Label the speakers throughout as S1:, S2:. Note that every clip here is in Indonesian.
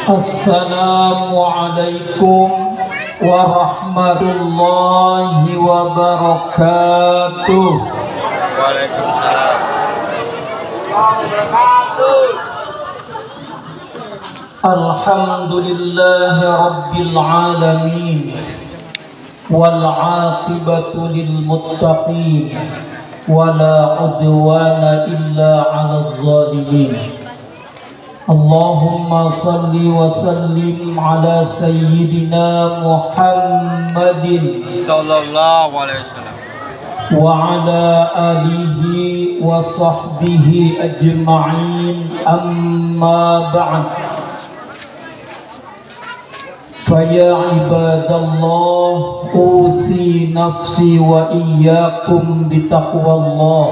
S1: Assalamualaikum warahmatullahi wabarakatuh.
S2: Waalaikumsalam.
S1: Alhamdulillahi rabbil alamin wal aqibatu lil muttaqin wala udwana illa 'alal zalimin. Allahumma salli wa sallim ala sayyidina Muhammadin
S2: sallallahu alaihi wasallam
S1: wa ala alihi wa sahbihi ajma'in, amma ba'd. Faya ibadallah, usi nafsi wa iyyakum bitaqwallah,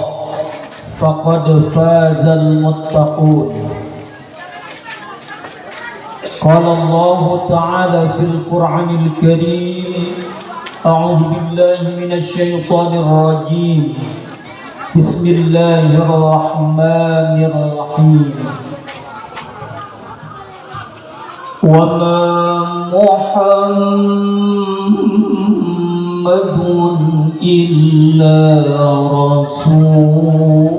S1: faqad fazal muttaqun. قال الله تعالى في القرآن الكريم: أعوذ بالله من الشيطان الرجيم، بسم الله الرحمن الرحيم. وما محمد إلا رسول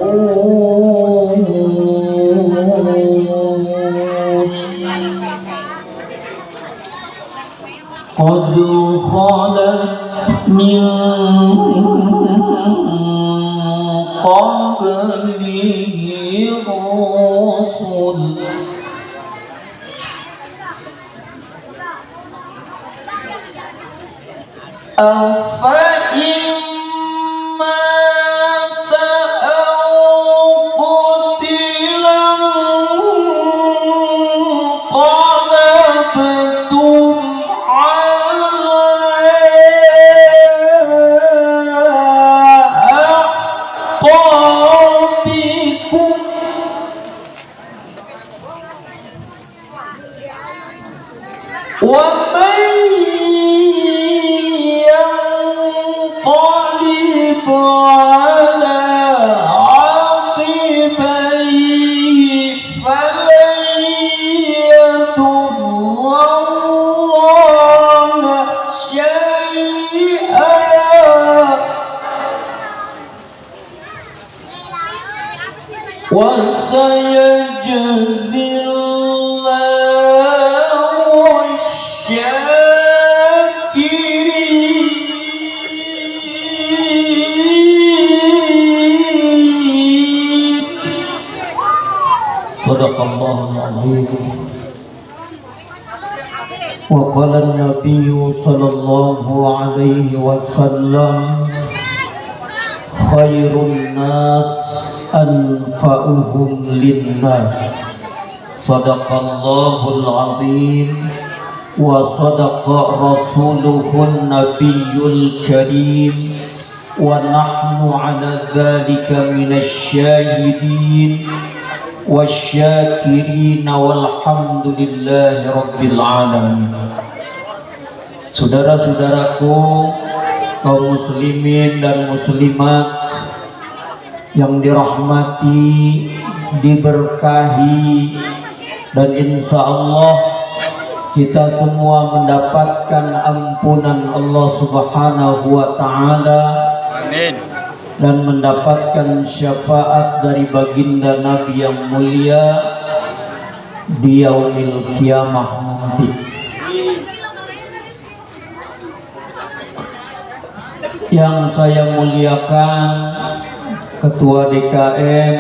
S1: قد خلت من قبله الرسل أفإن مات أو قتل انقلبتم ومن ينقلب على عقبيه فلن يضر الله شيئا وسيجزي Sadaqallahul azim. Wa qala an-nabiy sallallahu alaihi wasallam, khairun nas anfa'uhum lin-nas. Sadaqallahul azim wa sadaqa rasuluhun nabiyyul karim wa nahnu ala dzalika minasy syahidin wasyakirin walhamdulillahi rabbil alamin. Saudara-saudaraku kaum muslimin dan muslimat yang dirahmati, diberkahi, dan insya Allah kita semua mendapatkan ampunan Allah Subhanahu wa ta'ala.
S2: Amin.
S1: Dan mendapatkan syafaat dari baginda Nabi yang mulia di yaumil kiamah nanti. Yang saya muliakan Ketua DKM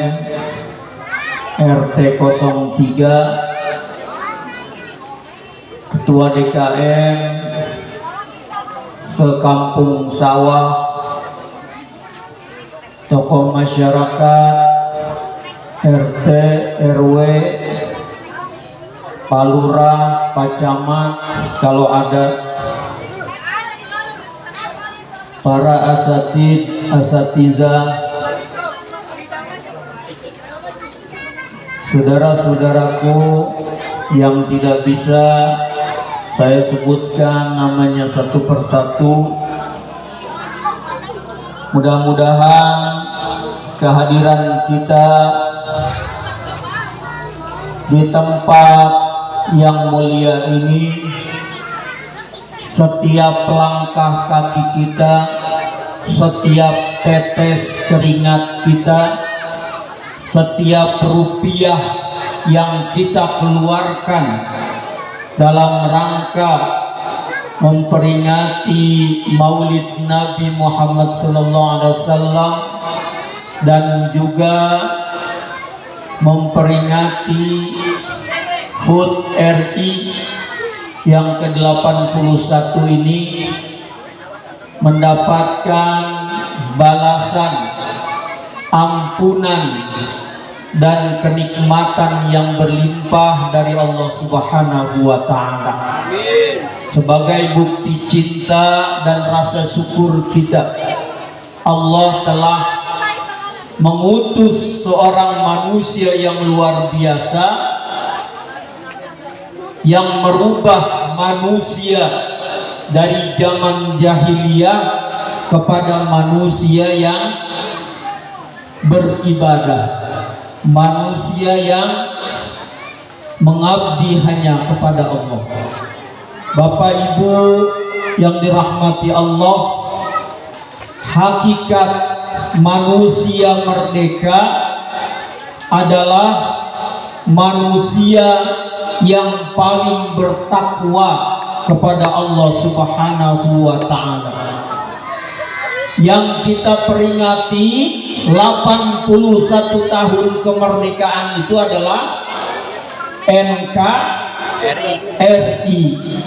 S1: RT 03, Ketua DKM Sekampung Sawah, tokoh masyarakat RT, RW, Pak Lurah, Pak Camat, kalau ada, para asatidzah, saudara-saudaraku yang tidak bisa saya sebutkan namanya satu persatu. Mudah-mudahan kehadiran kita di tempat yang mulia ini, setiap langkah kaki kita, setiap tetes keringat kita, setiap rupiah yang kita keluarkan dalam rangka memperingati Maulid Nabi Muhammad SAW dan juga memperingati HUT RI yang ke-81 ini mendapatkan balasan, ampunan dan kenikmatan yang berlimpah dari Allah Subhanahu wa Ta'ala. Sebagai bukti cinta dan rasa syukur kita, Allah telah mengutus seorang manusia yang luar biasa yang merubah manusia dari zaman jahiliyah kepada manusia yang beribadah, manusia yang mengabdi hanya kepada Allah. Bapak Ibu yang dirahmati Allah, hakikat manusia merdeka adalah manusia yang paling bertakwa kepada Allah Subhanahu wa Ta'ala. Yang kita peringati 81 tahun kemerdekaan itu adalah NKRI.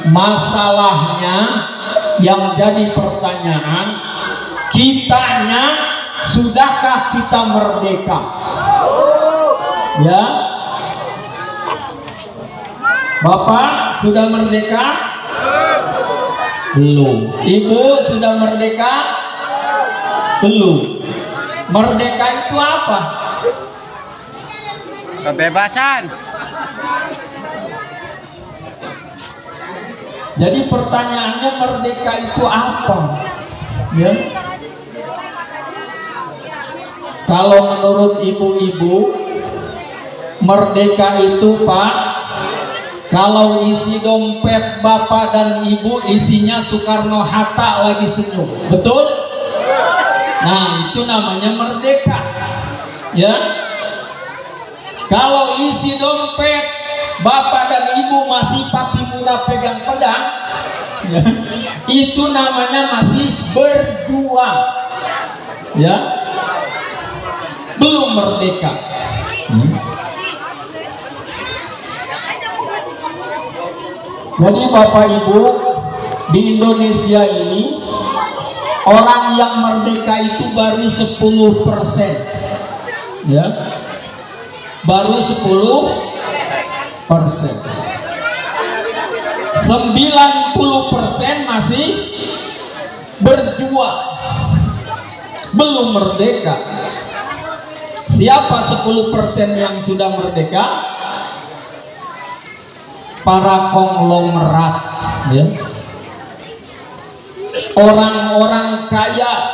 S1: Masalahnya yang jadi pertanyaan, kitanya sudahkah kita merdeka? Ya, Bapak sudah merdeka? Belum. Ibu sudah merdeka? Belum. Merdeka itu apa?
S2: Kebebasan.
S1: Jadi pertanyaannya, merdeka itu apa? Ya. Kalau menurut ibu-ibu, merdeka itu, Pak, kalau isi dompet bapak dan ibu isinya Soekarno-Hatta lagi senyum, betul? Nah, itu namanya merdeka. Ya. Kalau isi dompet bapak dan ibu masih Patimura pegang pedang, ya, itu namanya masih berjuang. Ya. Belum merdeka. Jadi Bapak Ibu, di Indonesia ini orang yang merdeka itu baru 10%. Ya. Baru 10%. 90% masih berjuang. Belum merdeka. Siapa 10% yang sudah merdeka? Para konglomerat, ya. Orang-orang kaya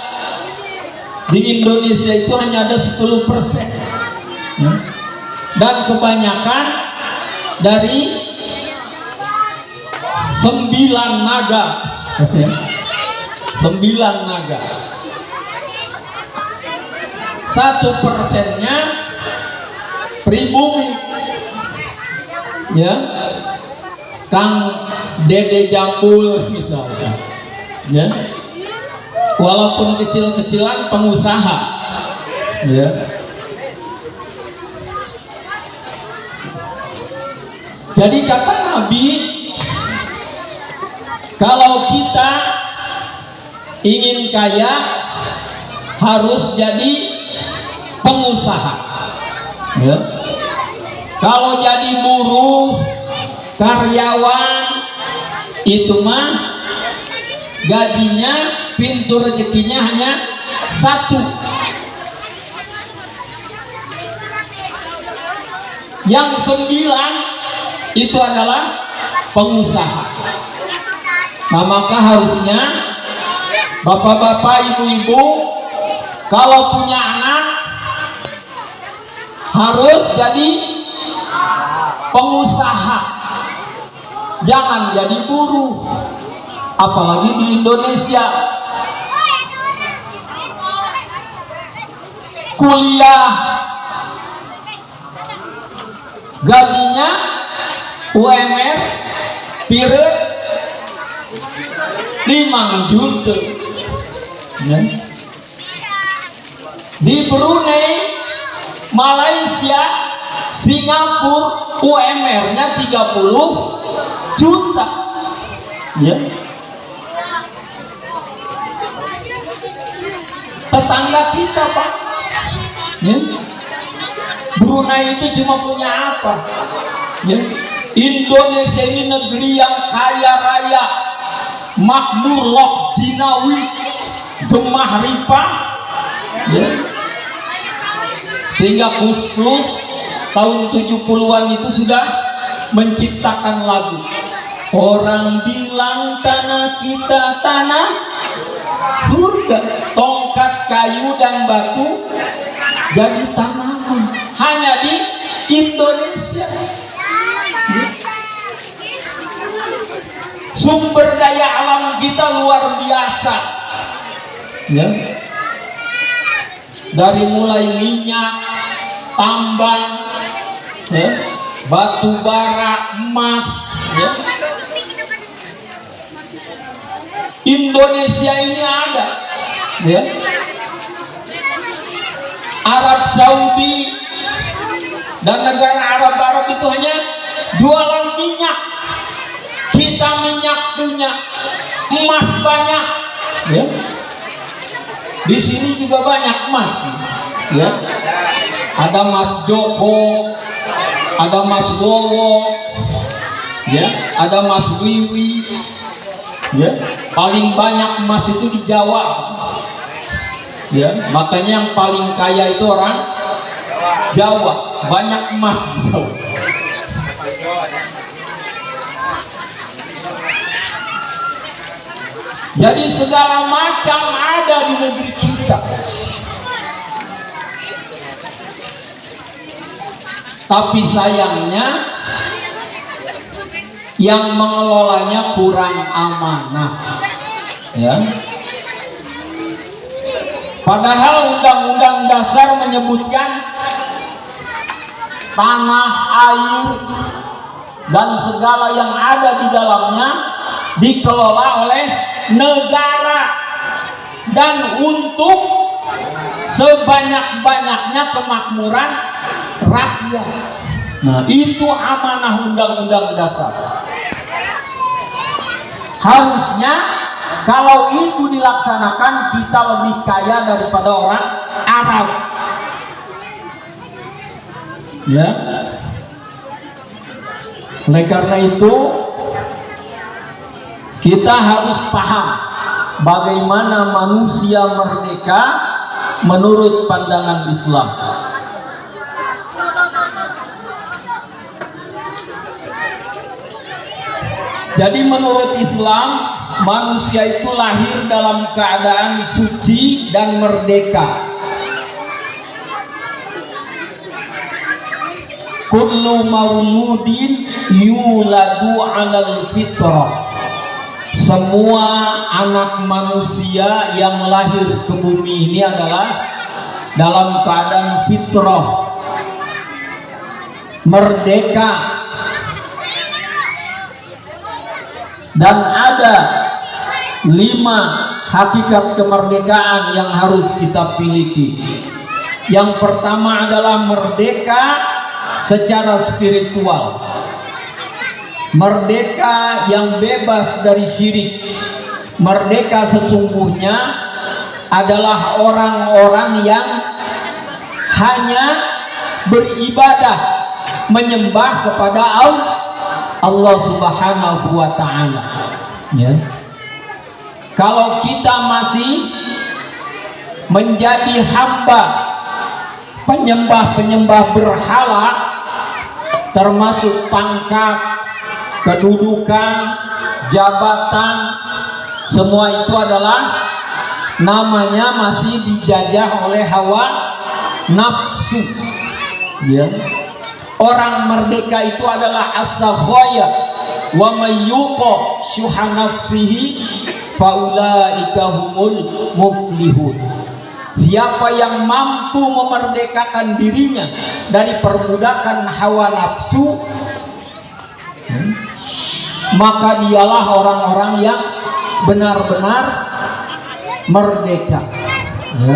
S1: di Indonesia itu hanya ada 10%, ya. Dan kebanyakan dari 9 naga, ya. 9 naga. 1%-nya pribumi, ya. Kang Dede Jambul misalnya, ya, walaupun kecil-kecilan pengusaha, ya. Jadi kata Nabi, kalau kita ingin kaya harus jadi pengusaha, ya. Kalau jadi buruh karyawan itu mah gajinya, pintu rezekinya hanya satu. Yang 9 itu adalah pengusaha. Nah, maka harusnya bapak-bapak, ibu-ibu kalau punya anak harus jadi pengusaha, jangan jadi buruh. Apalagi di Indonesia, kuliah gajinya UMR period 5 juta. Ya. Di Brunei, Malaysia, Singapura UMR-nya 30 juta. Ya. Tetangga kita, Pak. Ya. Brunei itu cuma punya apa? Ya. Indonesia ini negeri yang kaya raya, makmur loh, jinawi, gemah ripah. Ya. Sehingga Kus-Plus tahun 70-an itu sudah menciptakan lagu. Orang bilang tanah kita tanah surga, tongkat kayu dan batu jadi tanaman. Hanya di Indonesia. Sumber daya alam kita luar biasa. Ya. Dari mulai minyak, tambang, ya, batu bara, emas, ya. Indonesia ini ada, ya. Arab Saudi dan negara Arab itu hanya jualan minyak. Kita minyak punya, emas banyak, ya. Di sini juga banyak emas, ya. Ada Mas Joko, ada Mas Wowo, ya, ada Mas Wiwi, ya. Paling banyak emas itu di Jawa, ya. Makanya yang paling kaya itu orang Jawa, banyak emas di Jawa. Jadi segala macam ada di negeri kita. Tapi sayangnya yang mengelolanya kurang amanah. Ya. Padahal Undang-Undang Dasar menyebutkan tanah, air, dan segala yang ada di dalamnya dikelola oleh negara dan untuk sebanyak-banyaknya kemakmuran rakyat. Nah, itu amanah Undang-Undang Dasar. Harusnya kalau itu dilaksanakan kita lebih kaya daripada orang Arab. Ya. Oleh karena itu kita harus paham bagaimana manusia merdeka menurut pandangan Islam. Jadi menurut Islam, manusia itu lahir dalam keadaan suci dan merdeka. Kullu mauludin yuladu 'alal fitrah. Semua anak manusia yang lahir ke bumi ini adalah dalam keadaan fitrah, merdeka. Dan ada 5 hakikat kemerdekaan yang harus kita miliki. Yang pertama adalah merdeka secara spiritual, merdeka yang bebas dari syirik. Merdeka sesungguhnya adalah orang-orang yang hanya beribadah, menyembah kepada Allah Subhanahu wa Ta'ala. Ya. Kalau kita masih menjadi hamba penyembah-penyembah berhala, termasuk pangkat, kedudukan, jabatan, semua itu adalah namanya masih dijajah oleh hawa nafsu. Ya. Orang merdeka itu adalah as-sakhaya wa may yuqa syuha nafsihi faulaika humul muflihun. Siapa yang mampu memerdekakan dirinya dari perbudakan hawa nafsu, maka dialah orang-orang yang benar-benar merdeka. Ya.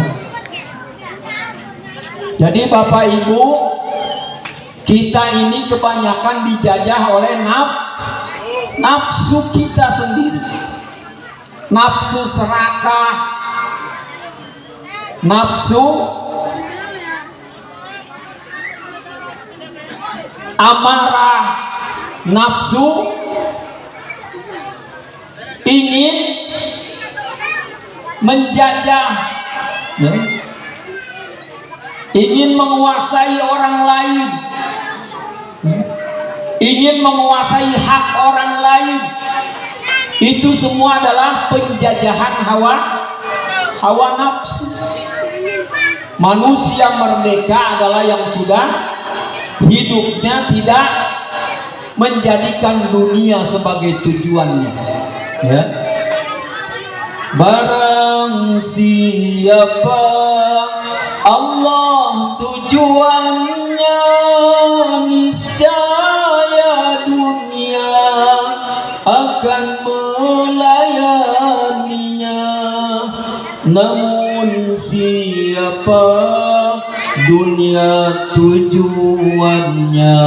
S1: Jadi Bapak Ibu, kita ini kebanyakan dijajah oleh nafsu kita sendiri. Nafsu serakah, nafsu amarah, nafsu ingin menjajah, ya, ingin menguasai orang lain, ingin menguasai hak orang lain. Itu semua adalah penjajahan hawa nafsu. Manusia merdeka adalah yang sudah hidupnya tidak menjadikan dunia sebagai tujuannya. Ya. Barang siapa Allah tujuannya, niscaya dunia akan melayaninya. Namun siapa dunia tujuannya,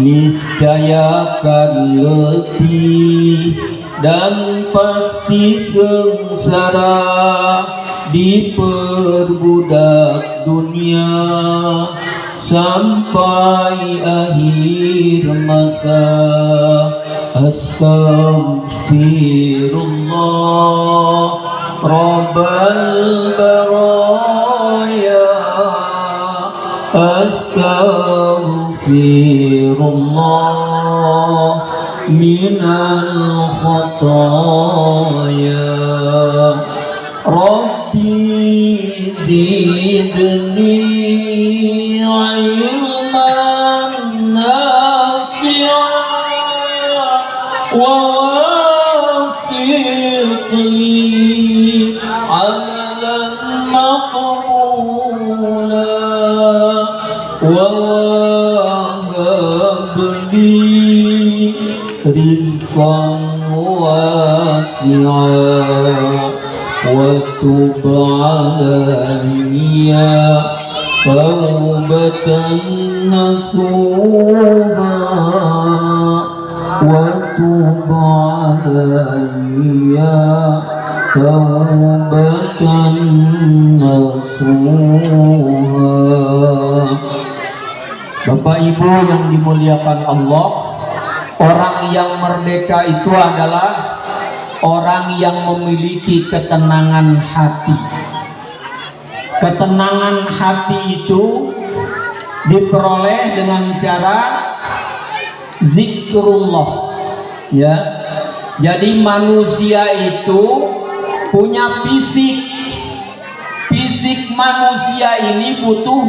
S1: niscaya akan letih dan pasti sengsara diperbudak dunia sampai akhir masa. Astaghfirullah Rabbal baraya, astaghfirullah minal khataya. Rabbi zidni ilman nafi'an wa wafiqni amalan maqbula wa wahabli rizqan wasi'an wa tub alayya taubatan nasuha wa tub alayya taubatan nasuha. Bapak Ibu yang dimuliakan Allah, orang yang merdeka itu adalah orang yang memiliki ketenangan hati. Ketenangan hati itu diperoleh dengan cara zikrullah. Ya. Jadi manusia itu punya fisik. Fisik manusia ini butuh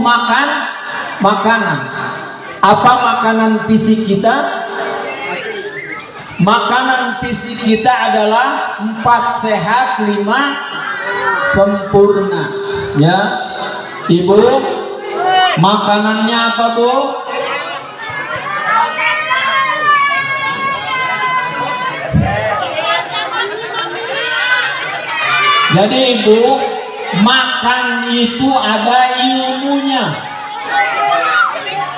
S1: makanan. Apa makanan fisik kita? Makanan fisik kita adalah 4 sehat, 5 sempurna. Ya, Ibu, makanannya apa, Bu? Jadi Ibu, makan itu ada ilmunya.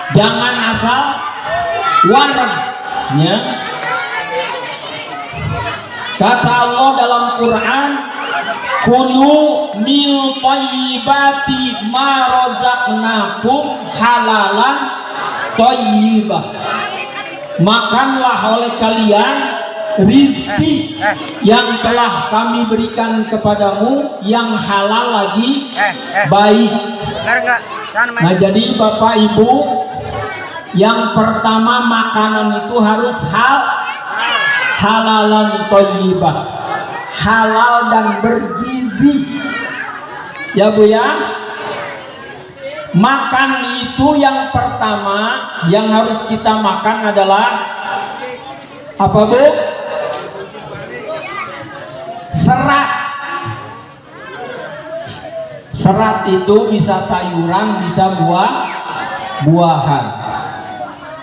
S1: Jangan asal wareng, ya. Kata Allah dalam Quran, kulu min thayyibati ma razaqnakum halalan thayyibah. makanlah oleh kalian rizki yang telah kami berikan kepadamu yang halal lagi baik. Nah jadi Bapak Ibu, yang pertama makanan itu harus halalan thayyibah, halal dan bergizi ya Bu ya. Makan itu yang pertama yang harus kita makan adalah apa Bu? Serat. Serat itu bisa sayuran, bisa buah-buahan.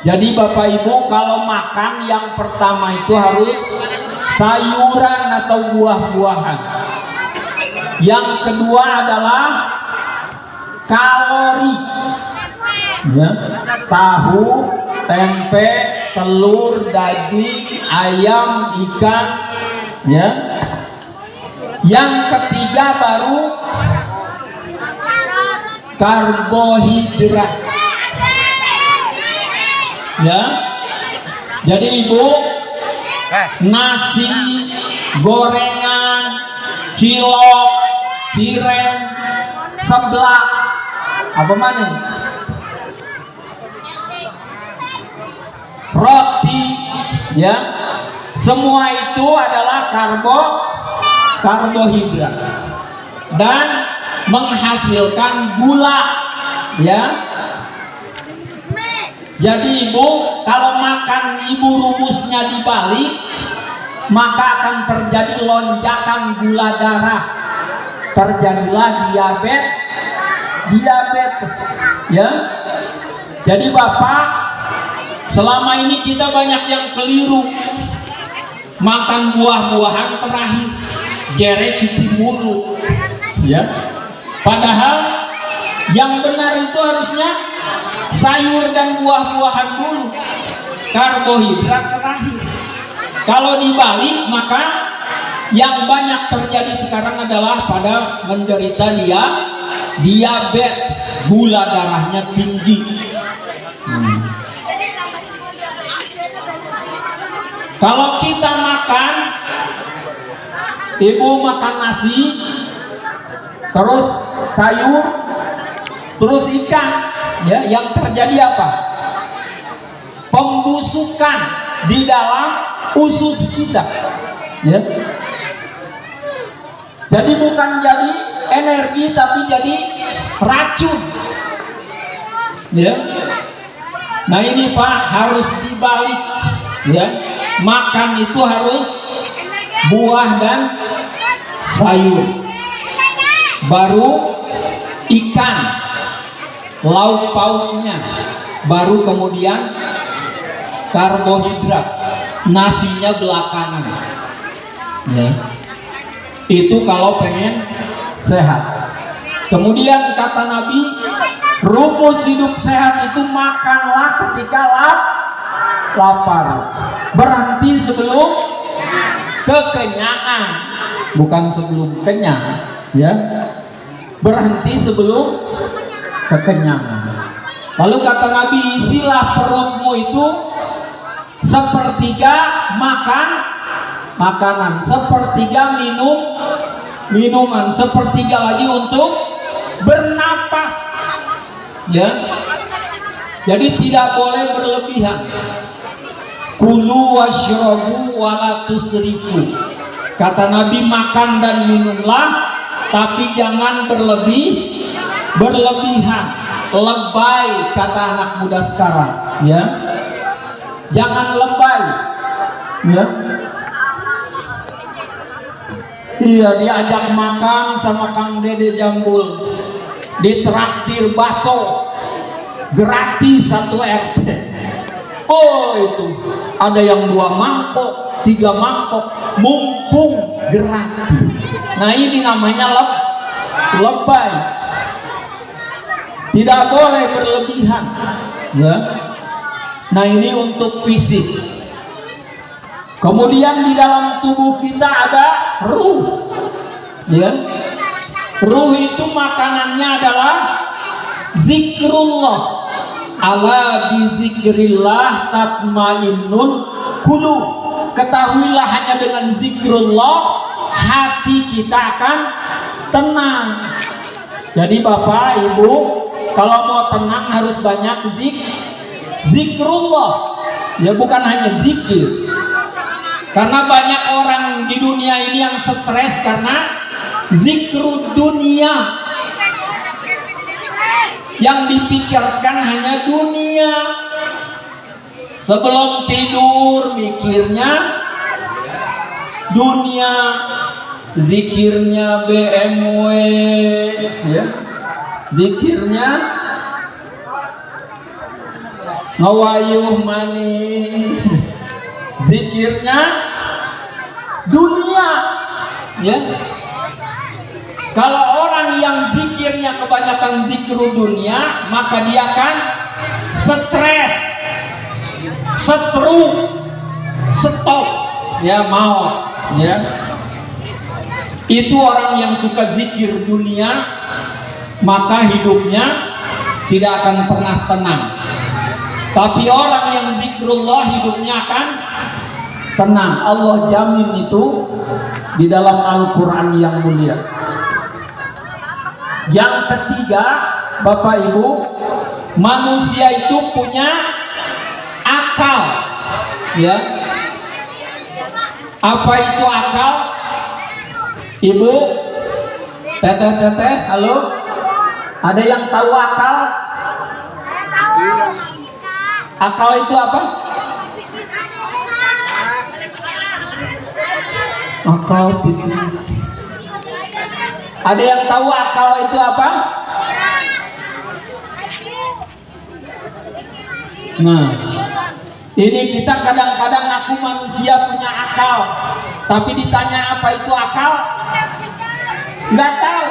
S1: Jadi Bapak Ibu kalau makan yang pertama itu harus sayuran atau buah-buahan. Yang kedua adalah kalori, ya, tahu, tempe, telur, daging, ayam, ikan, ya. Yang ketiga baru karbohidrat, ya. Jadi Ibu, nasi, gorengan, cilok, cireng, seblak, apa mana? Roti, ya. Semua itu adalah karbohidrat dan menghasilkan gula, ya. Jadi Ibu, kalau makan Ibu rumusnya dibalik, maka akan terjadi lonjakan gula darah, terjadilah diabetes, ya. Jadi Bapak, selama ini kita banyak yang keliru, makan buah-buahan terakhir, jere cuci mulut, ya. Padahal yang benar itu harusnya sayur dan buah-buahan dulu, karbohidrat terakhir. Kalau dibalik, maka yang banyak terjadi sekarang adalah pada menderita diabetes, gula darahnya tinggi. Kalau kita makan, Ibu makan nasi, terus sayur, terus ikan, ya, yang terjadi apa? Pembusukan di dalam usus kita, ya. Jadi bukan jadi energi tapi jadi racun, ya. Nah ini Pak harus dibalik, ya. Makan itu harus buah dan sayur, baru ikan, lauk pauknya, baru kemudian karbohidrat, nasinya belakangan, ya. Itu kalau pengen sehat. Kemudian kata Nabi, rumus hidup sehat itu makanlah ketika lapar, berhenti sebelum kekenyangan, bukan sebelum kenyang, ya. Berhenti sebelum kekenyangan. Lalu kata Nabi, isilah perutmu itu sepertiga makanan, sepertiga minuman, sepertiga lagi untuk bernapas, ya. Jadi tidak boleh berlebihan. Kulu washrabu wala tusrifu. Kata Nabi, makan dan minumlah, tapi jangan berlebihan. Lebay, kata anak muda sekarang, ya. Jangan lebay, ya. Iya, diajak makan sama Kang Dede Jambul, ditraktir bakso gratis 1 RT. Oh itu ada yang 2 mangkok, 3 mangkok, mumpung gratis. Nah ini namanya lebay. Tidak boleh berlebihan, ya. Nah ini untuk fisik. Kemudian di dalam tubuh kita ada ruh, ya. Ruh itu makanannya adalah zikrullah, Ala bizikrillah tatmainnul qulub. Ketahuilah hanya dengan zikrullah hati kita akan tenang. Jadi Bapak Ibu, kalau mau tenang harus banyak zikrullah. Ya bukan hanya zikir. Karena banyak orang di dunia ini yang stres karena zikrul dunia. Yang dipikirkan hanya dunia. Sebelum tidur mikirnya dunia, zikirnya BMW, ya. Zikirnya ngawayuh maning, zikirnya dunia, ya. Kalau orang yang zikirnya kebanyakan zikru dunia, maka dia akan stres, stroke, stop, ya, maut, ya. Itu orang yang suka zikir dunia, maka hidupnya tidak akan pernah tenang. Tapi orang yang zikrullah hidupnya akan tenang. Allah jamin itu di dalam Al-Quran yang mulia. Yang ketiga, Bapak Ibu, manusia itu punya akal, ya. Apa itu akal? Ibu, teteh, halo, ada yang tahu akal? Akal itu apa? Akal pikir. Ada yang tahu akal itu apa? Nah, ini kita kadang-kadang ngaku manusia punya akal, tapi ditanya apa itu akal, nggak tahu.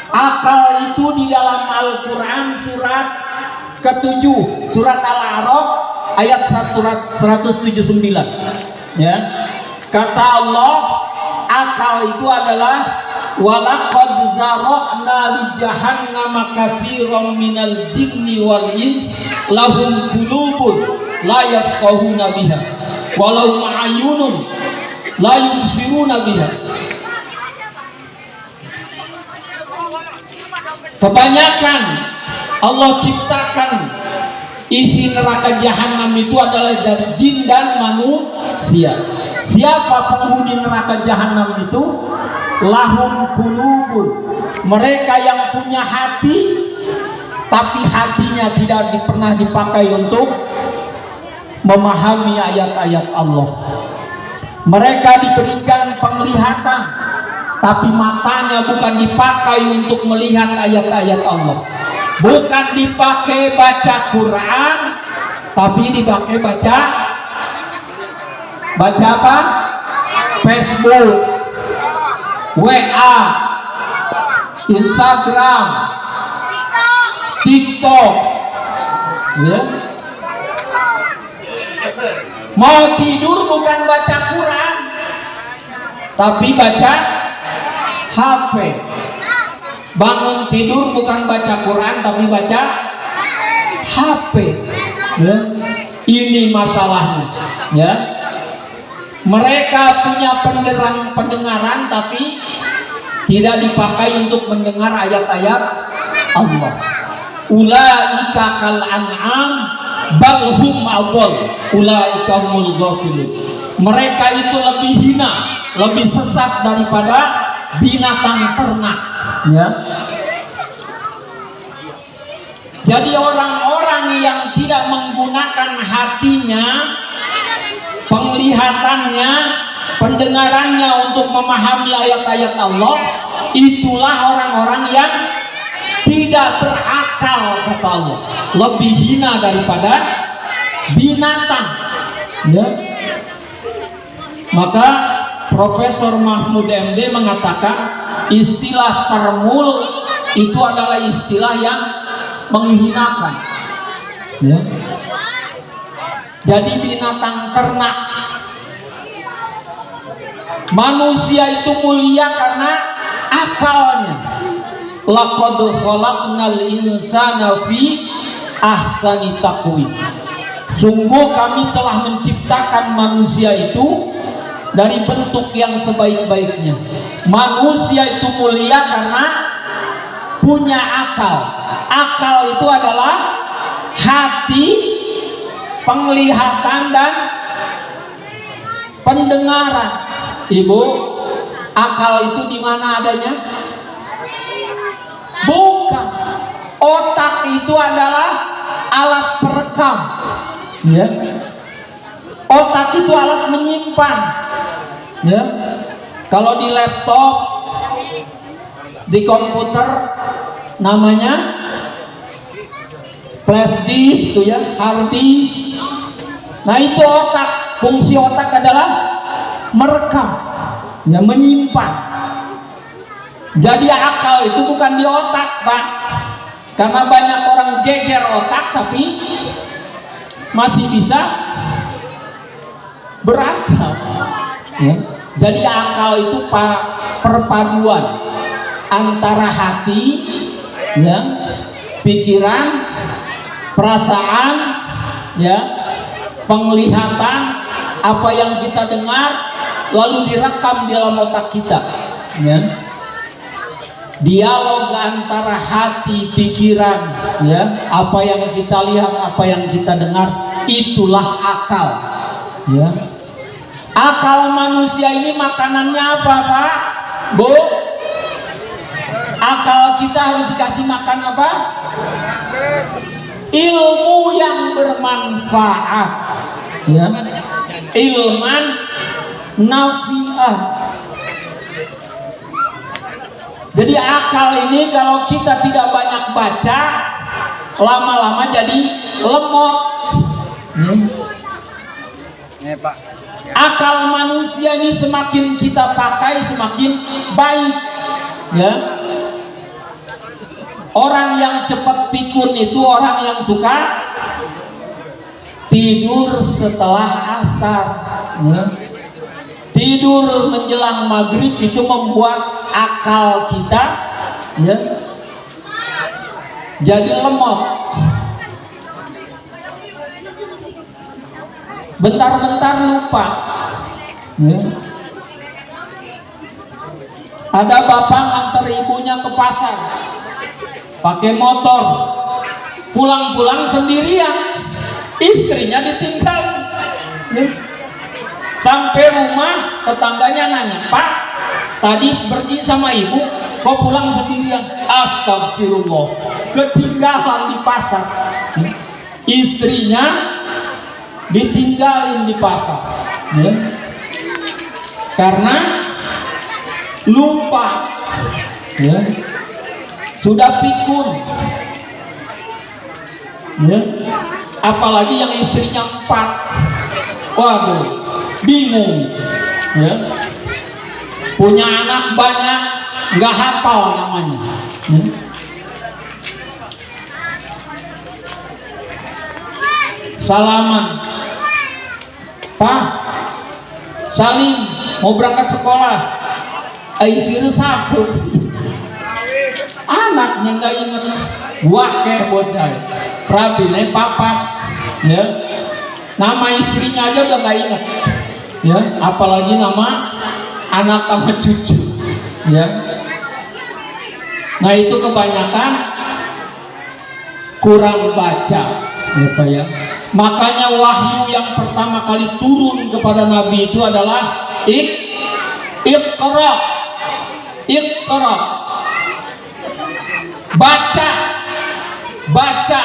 S1: Akal itu di dalam Al-Quran surat ke-7, surat Al-A'raf ayat 179, ya. Kata Allah, akal itu adalah walaqad zara'na li jahannama katsiran minal jinni wal ins lahum qulubun la yafqahuna biha wa lahum a'yunun la yubsiruna biha. Kebanyakan Allah ciptakan isi neraka jahanam itu adalah dari jin dan manusia. Siapa penghuni neraka jahanam itu? Lahum qulubun, mereka yang punya hati, tapi hatinya tidak pernah dipakai untuk memahami ayat-ayat Allah. Mereka diberikan penglihatan, tapi matanya bukan dipakai untuk melihat ayat-ayat Allah. Bukan dipakai baca Quran, tapi dipakai baca apa? Facebook, WA, Instagram, TikTok, ya. Mau tidur bukan baca Quran, tapi baca HP. Bangun tidur bukan baca Quran, tapi baca HP, ya. Ini masalahnya, ya. Mereka punya pendengaran tapi tidak dipakai untuk mendengar ayat-ayat Allah. Ulaika kal an'am bal hum adall, ulaika humul ghafilun. Mereka itu lebih hina, lebih sesat daripada binatang ternak, ya. Jadi orang-orang yang tidak menggunakan hatinya, penglihatannya, pendengarannya untuk memahami ayat-ayat Allah, itulah orang-orang yang tidak berakal, kata Allah, lebih hina daripada binatang, ya. Maka Profesor Mahmud MD mengatakan istilah tarmul itu adalah istilah yang menghinakan, ya. Jadi binatang ternak. Manusia itu mulia karena akalnya. Laqad khalaqnal insana fi ahsani taqwim. Sungguh kami telah menciptakan manusia itu dari bentuk yang sebaik-baiknya. Manusia itu mulia karena punya akal. Akal itu adalah hati, penglihatan dan pendengaran. Ibu, akal itu di mana adanya? Bukan. Otak itu adalah alat perekam. Ya. Otak itu alat menyimpan. Ya. Kalau di laptop, di komputer namanya flash disk tuh ya, hard disk. Nah itu otak. Fungsi otak adalah merekam, ya, menyimpan. Jadi akal itu bukan di otak, Pak. Karena banyak orang geger otak tapi masih bisa berakal. Ya. Jadi akal itu perpaduan antara hati, ya, pikiran, perasaan, ya, penglihatan, apa yang kita dengar lalu direkam di dalam otak kita. Ya. Dialog antara hati, pikiran, ya, apa yang kita lihat, apa yang kita dengar, itulah akal. Ya. Akal manusia ini makanannya apa, Pak? Bu? Akal kita harus dikasih makan apa? Ilmu yang bermanfaat. Ya. Ilman nafi'ah. Jadi akal ini kalau kita tidak banyak baca, lama-lama jadi lemot.
S2: Pak.
S1: Akal manusia ini semakin kita pakai semakin baik. Ya. Orang yang cepat pikun itu orang yang suka tidur setelah asar. Ya. Tidur menjelang maghrib itu membuat akal kita, ya, jadi lemot. Bentar-bentar lupa. Ya. Ada bapak nganter ibunya ke pasar pakai motor, pulang-pulang sendirian, istrinya ditinggal. Ya. Sampai rumah tetangganya nanya, Pak, tadi pergi sama ibu, kok pulang sendirian? Astagfirullah, ketinggalan di pasar. Istrinya ditinggalin di pasar, ya. Karena lupa, ya. Sudah pikun, ya. Apalagi yang istrinya 4, waduh, bingung, ya. Punya anak banyak, nggak hafal namanya. Ya. Salaman, Pak, saling mau berangkat sekolah, Aisyir satu, anaknya nggak ingat, wakeh bocah, rabine papat, ya. Nama istrinya aja udah nggak ingat, ya, apalagi nama anak sama cucu, ya. Nah itu kebanyakan kurang baca, ya Pak ya. Makanya wahyu yang pertama kali turun kepada Nabi itu adalah Iqra, Iqra, baca, baca.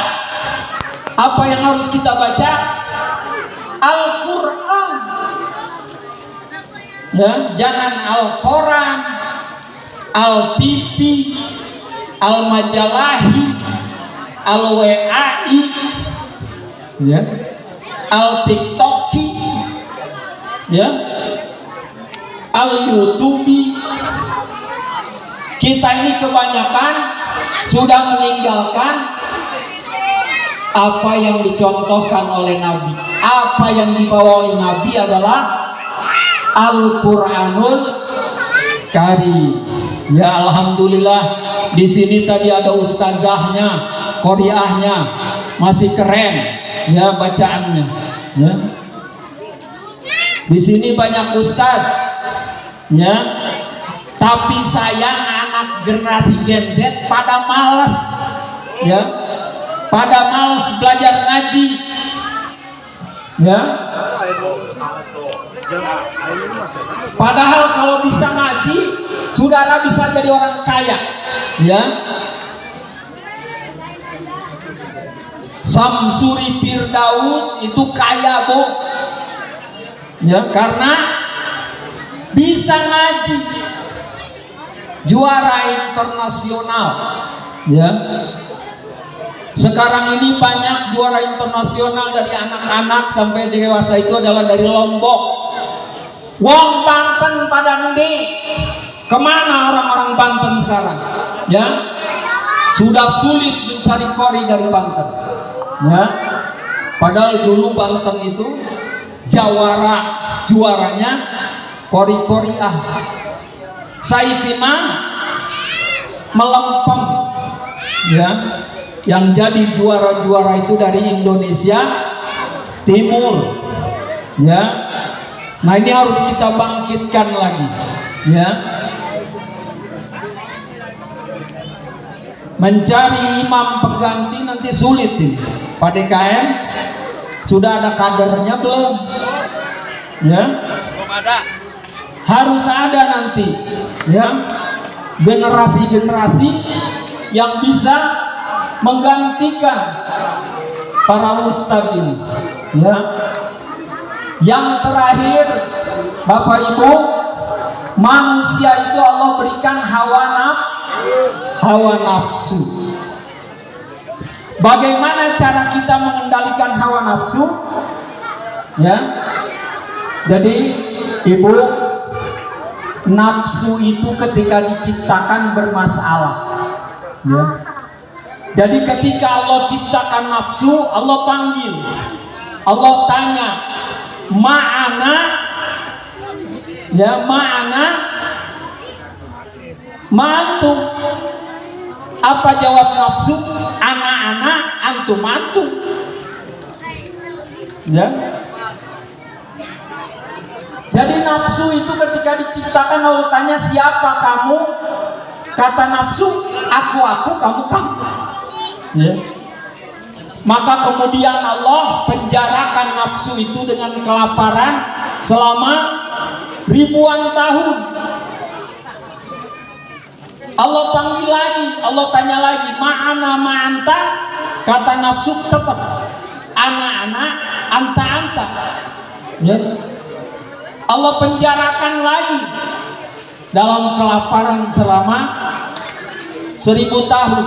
S1: Apa yang harus kita baca? Al-Quran, ya, jangan Al-Quran, Al-TV, Al-Majalahi, Al-WAI, ya, Al-TikToki, ya, Al-YouTubi. Kita ini kebanyakan sudah meninggalkan apa yang dicontohkan oleh Nabi. Apa yang dibawa oleh Nabi adalah Al-Quranul Karim. Ya alhamdulillah, di sini tadi ada ustazahnya, qoriahnya, masih keren ya bacaannya ya. Di sini banyak ustadz ya, tapi sayang anak generasi Gen Z pada males ya, pada males belajar ngaji ya. Padahal kalau bisa ngaji, saudara bisa jadi orang kaya ya. Samsuri Firdaus itu kaya bu ya, karena bisa ngaji, juara internasional ya. Sekarang ini banyak juara internasional dari anak-anak sampai dewasa itu adalah dari Lombok. Wong Banten pada ndi? Kemana orang-orang Banten sekarang? Ya, sudah sulit mencari kori dari Banten. Ya, padahal dulu Banten itu juaranya kori-koriah. Saifimah melempem ya. Yang jadi juara-juara itu dari Indonesia Timur ya. Nah ini harus kita bangkitkan lagi ya. Mencari imam pengganti nanti sulit ini. Pak DKM sudah ada kadernya belum ya?
S2: Belum ada.
S1: Harus ada nanti ya, generasi-generasi yang bisa menggantikan para ustadz ini ya. Yang terakhir Bapak Ibu, manusia itu Allah berikan hawa nafsu. Bagaimana cara kita mengendalikan hawa nafsu ya? Jadi Ibu, nafsu itu ketika diciptakan bermasalah ya. Jadi ketika Allah ciptakan nafsu, Allah panggil, Allah tanya, ma'ana ya, ma'antum. Apa jawab nafsu? Ana antum ya. Jadi nafsu itu ketika diciptakan Allah tanya, siapa kamu? Kata nafsu, aku, kamu ya. Maka kemudian Allah penjarakan nafsu itu dengan kelaparan selama ribuan tahun. Allah panggil lagi, Allah tanya lagi, ma'ana ma'anta. Kata nafsu tetap ana anta ya. Allah penjarakan lagi dalam kelaparan selama 1000 tahun.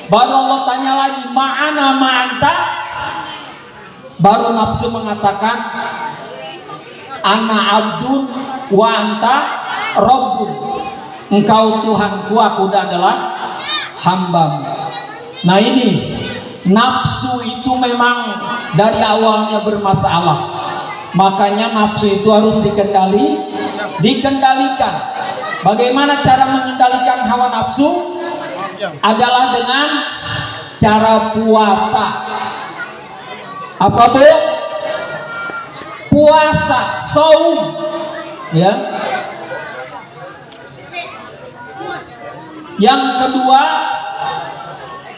S1: Baru Allah tanya lagi, ma'ana ma'anta. Baru nafsu mengatakan, ana abdun wa anta rabbun. Engkau Tuhanku, aku adalah hambamu. Nah ini nafsu itu memang dari awalnya bermasalah. Makanya nafsu itu harus dikendalikan. Bagaimana cara mengendalikan hawa nafsu? Adalah dengan cara puasa. Apa bu? Puasa, saum ya. Yang kedua,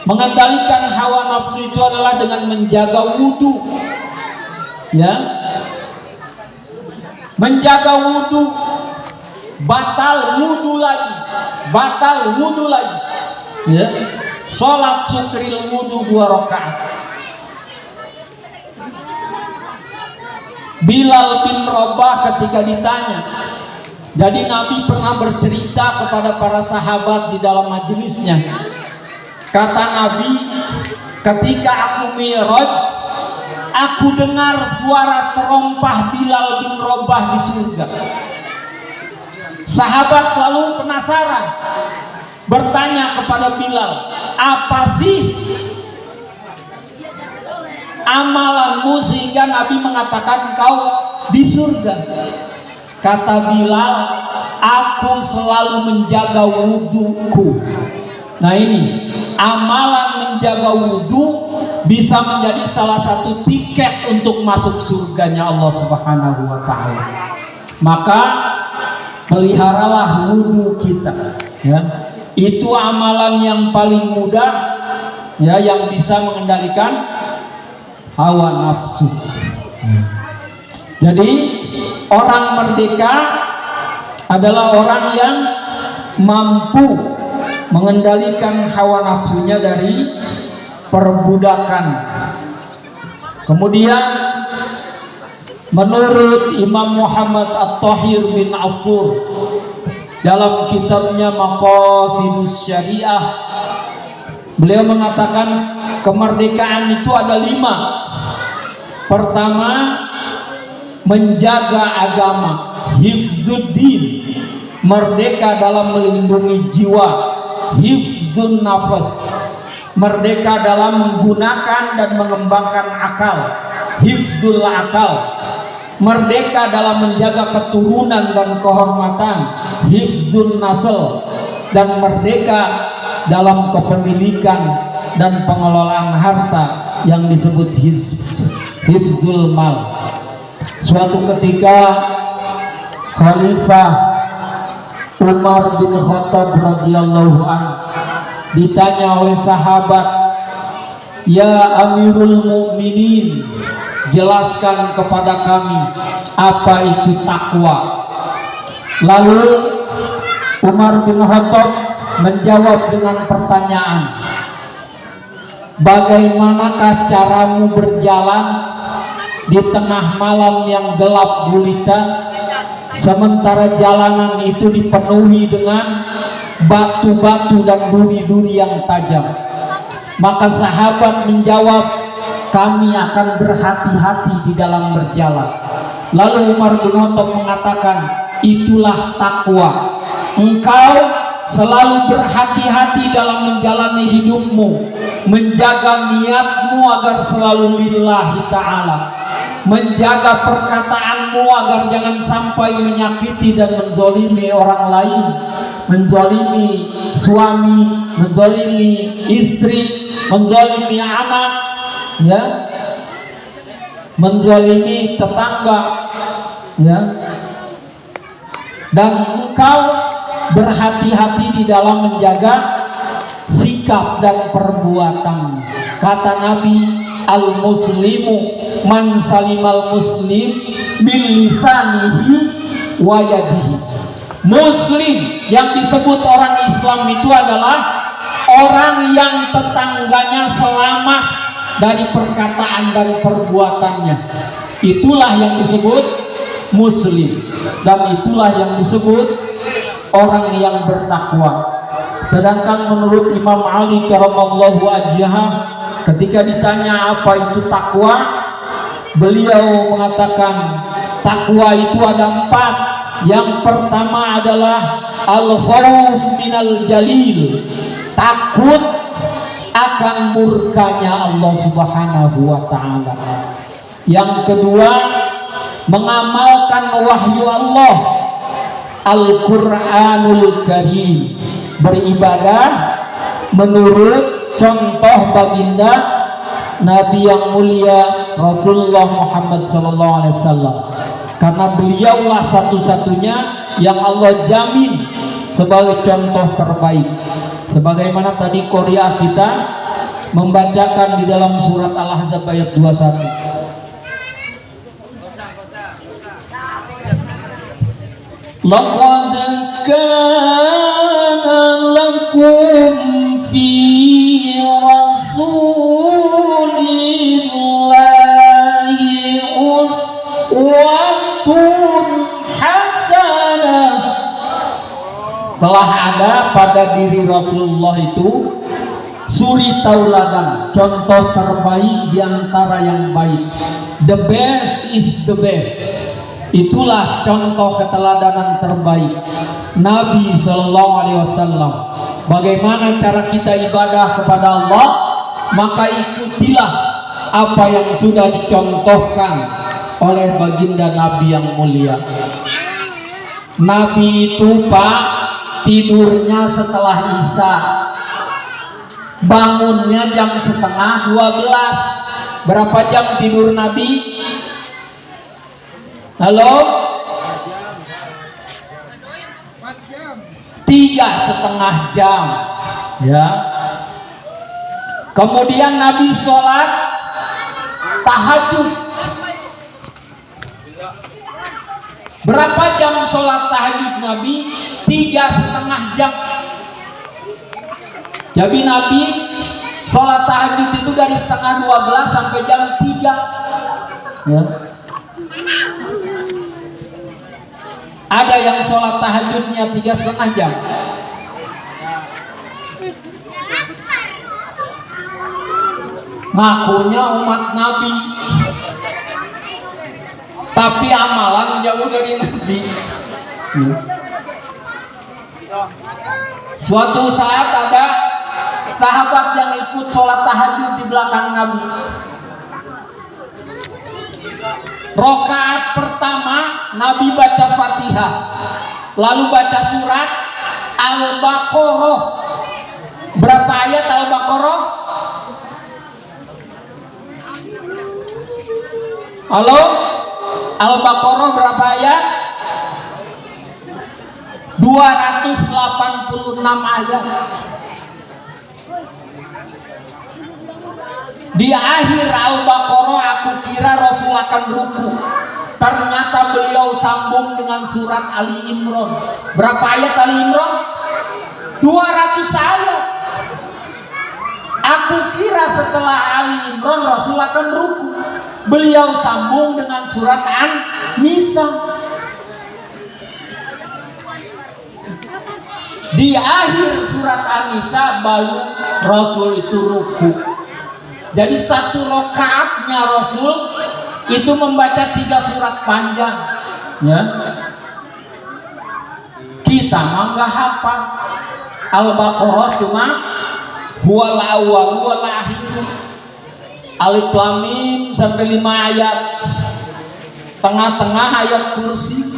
S1: mengendalikan hawa nafsu itu adalah dengan menjaga wudhu ya. Menjaga wudhu, batal wudhu lagi ya. Sholat syukril wudhu 2 rakaat. Bilal bin Rabah ketika ditanya, jadi Nabi pernah bercerita kepada para sahabat di dalam majelisnya. Kata Nabi, ketika aku mi'raj, aku dengar suara terompah Bilal bin Rabah di surga. Sahabat lalu penasaran, bertanya kepada Bilal, apa sih amalanmu sehingga Nabi mengatakan engkau di surga? Kata Bilal, aku selalu menjaga wudhuku. Nah ini amalan menjaga wudhu bisa menjadi salah satu tiket untuk masuk surganya Allah Subhanahu wa taala. Maka peliharalah wudu kita, ya. Itu amalan yang paling mudah, ya, yang bisa mengendalikan hawa nafsu. Jadi orang merdeka adalah orang yang mampu mengendalikan hawa nafsunya dari perbudakan. Kemudian menurut Imam Muhammad At-Tahir bin Ashur dalam kitabnya Maqasidus Syariah, beliau mengatakan kemerdekaan itu ada 5. Pertama, menjaga agama, hifzuddin, merdeka dalam melindungi jiwa, hifzun nafas, merdeka dalam menggunakan dan mengembangkan akal, hifzul akal, merdeka dalam menjaga keturunan dan kehormatan, hifzun nasl, dan merdeka dalam kepemilikan dan pengelolaan harta yang disebut hifzul mal. Suatu ketika Khalifah Umar bin Khattab radhiyallahu anhu ditanya oleh sahabat, "Ya Amirul Mukminin, jelaskan kepada kami apa itu takwa." Lalu Umar bin Khattab menjawab dengan pertanyaan, "Bagaimanakah caramu berjalan di tengah malam yang gelap gulita, sementara jalanan itu dipenuhi dengan batu-batu dan duri-duri yang tajam?" Maka sahabat menjawab, "Kami akan berhati-hati di dalam berjalan." Lalu Umar bin Khattab mengatakan, "Itulah takwa. Engkau selalu berhati-hati dalam menjalani hidupmu, menjaga niatmu agar selalu lillahi ta'ala, menjaga perkataanmu agar jangan sampai menyakiti dan menzolimi orang lain, menzolimi suami, menzolimi istri, menzolimi anak, ya, menzolimi tetangga, ya, dan engkau berhati-hati di dalam menjaga sikap dan perbuatan." Kata Nabi, "Al-muslimu man salimal muslim bil lisanihi wa yadihi." Muslim yang disebut orang Islam itu adalah orang yang tetangganya selamat dari perkataan dan perbuatannya. Itulah yang disebut muslim, dan itulah yang disebut orang yang bertakwa. Sedangkan menurut Imam Ali karamallahu wajhah, ketika ditanya apa itu takwa, beliau mengatakan takwa itu ada 4. Yang pertama adalah al-khauf minal jalil, takut akan murkanya Allah Subhanahu wa taala. Yang kedua, mengamalkan wahyu Allah, Al-Qur'anul Karim, beribadah menurut contoh baginda Nabi yang mulia Rasulullah Muhammad SAW, karena beliaulah satu-satunya yang Allah jamin sebagai contoh terbaik. Sebagaimana tadi Qoria kita membacakan di dalam surat Al-Ahzab ayat 21. Laqad kana lakum fi rasulillahi uswatun hasanah. Telah ada pada diri Rasulullah itu suri tauladan, contoh terbaik di antara yang baik. The best is the best. Itulah contoh keteladanan terbaik Nabi Sallallahu Alaihi Wasallam. Bagaimana cara kita ibadah kepada Allah, maka ikutilah apa yang sudah dicontohkan oleh baginda Nabi yang mulia. Nabi itu Pak, tidurnya setelah Isya. bangunnya jam setengah 12. Berapa jam tidur Nabi? Halo? 3,5 jam. Ya. Kemudian Nabi sholat tahajud. Berapa jam sholat tahajud Nabi? 3,5 jam. Jadi Nabi sholat tahajud itu dari setengah 12 sampai jam 3. Ya. Ada yang sholat tahajudnya 3,5 jam. Ngakunya umat Nabi, tapi amalan jauh dari Nabi. Suatu saat ada sahabat yang ikut sholat tahajud di belakang Nabi. Rokaat pertama Nabi baca Fatihah, lalu baca surat Al-Baqarah. Berapa ayat Al-Baqarah? Halo? Al-Baqarah berapa ayat? 286 ayat. Di akhir Al-Baqarah aku kira Rasul akan ruku. Ternyata beliau sambung dengan surat Ali Imran. Berapa ayat Ali Imran? 200 ayat. Aku kira setelah Ali Imran Rasul akan ruku. Beliau sambung dengan surat An-Nisa. Di akhir surat An-Nisa baru Rasul itu ruku. Jadi satu rakaatnya Rasul itu membaca 3 surat panjang. Ya. Kita mah nggak hafal. Al-Baqarah cuma huwal awwal huwal akhir. Alif Lam Mim sampai 5 ayat. Tengah-tengah ayat kursi.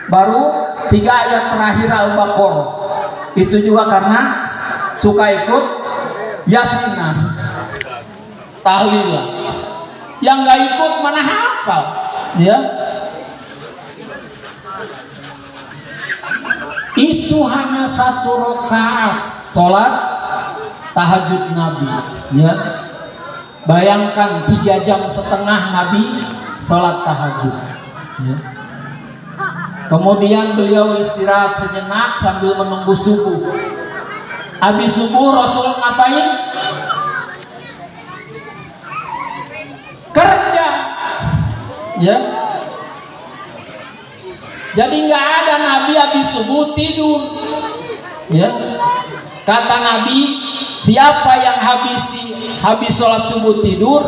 S1: Baru 3 ayat terakhir Al-Baqarah. Itu juga karena suka ikut Yasinan, tahlilan. Yang nggak ikut mana hafal, ya? Itu hanya 1 rakaat sholat tahajud Nabi, ya. Bayangkan 3,5 jam Nabi sholat tahajud, ya. Kemudian beliau istirahat sejenak sambil menunggu subuh. Habis subuh Rasul ngapain? Kerja, ya. Jadi nggak ada Nabi habis subuh tidur, ya. Kata Nabi, siapa yang habis sholat subuh tidur,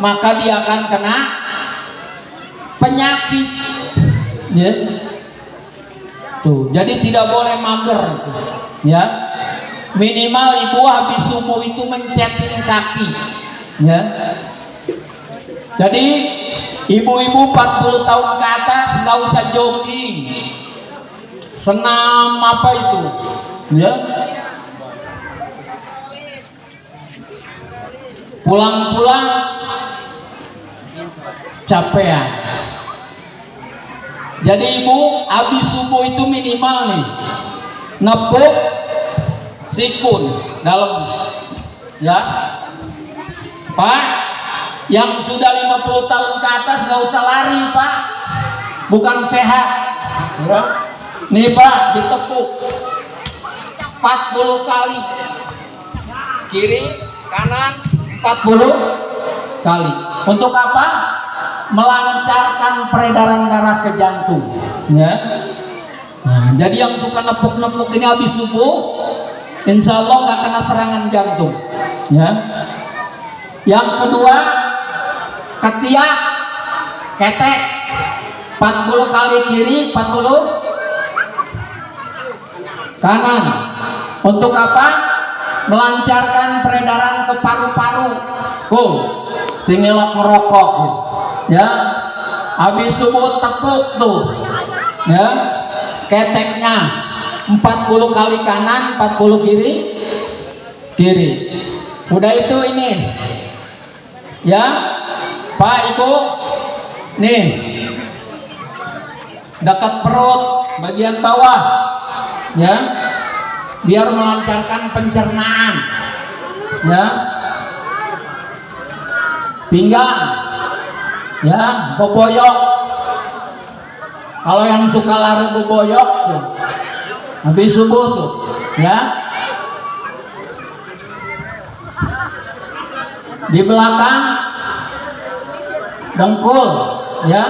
S1: maka dia akan kena penyakit, ya. Tuh, jadi tidak boleh mager, ya. Minimal ibu habis subuh itu mencetin kaki, ya. Jadi ibu-ibu 40 tahun ke atas nggak usah jogging, senam apa itu, ya. Pulang-pulang capean. Jadi ibu habis subuh itu minimal nih ngepuk sikun dalam, ya. Pak, yang sudah 50 tahun ke atas nggak usah lari Pak, bukan sehat, ya. Nih Pak, ditepuk 40 kali, kiri kanan 40 kali. Untuk apa? Melancarkan peredaran darah ke jantung, ya. Nah, jadi yang suka nepuk-nepuk ini habis subuh, insya Allah nggak kena serangan jantung, ya. Yang kedua, ketiak, ketek 40 kali kiri, 40 kanan. Untuk apa? Melancarkan peredaran ke paru-paru. Singelok merokok, ya. Habis subuh tepuk tuh, ya. Keteknya 40 kali kanan, 40 kiri. kiri. Udah itu ini. Ya, Pak Ibu, nih dekat perut bagian bawah, ya, biar melancarkan pencernaan, ya, pinggang, ya, boboyok. Kalau yang suka lari boboyok tuh, habis subuh tuh, ya. Di belakang dengkul, ya,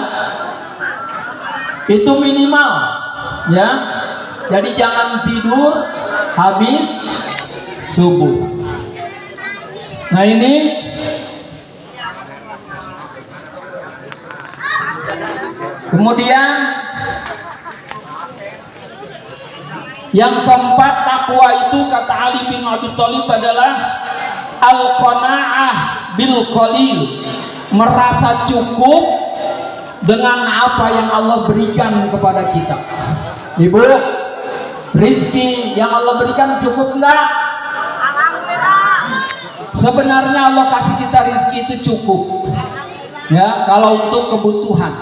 S1: itu minimal, ya. Jadi jangan tidur habis subuh. Nah ini kemudian yang keempat, takwa itu kata Ali bin Abi Thalib adalah al-qanaah bil qalil, merasa cukup dengan apa yang Allah berikan kepada kita. Ibu, rizki yang Allah berikan cukup enggak? Alhamdulillah. Sebenarnya Allah kasih kita rizki itu cukup, ya, kalau untuk kebutuhan.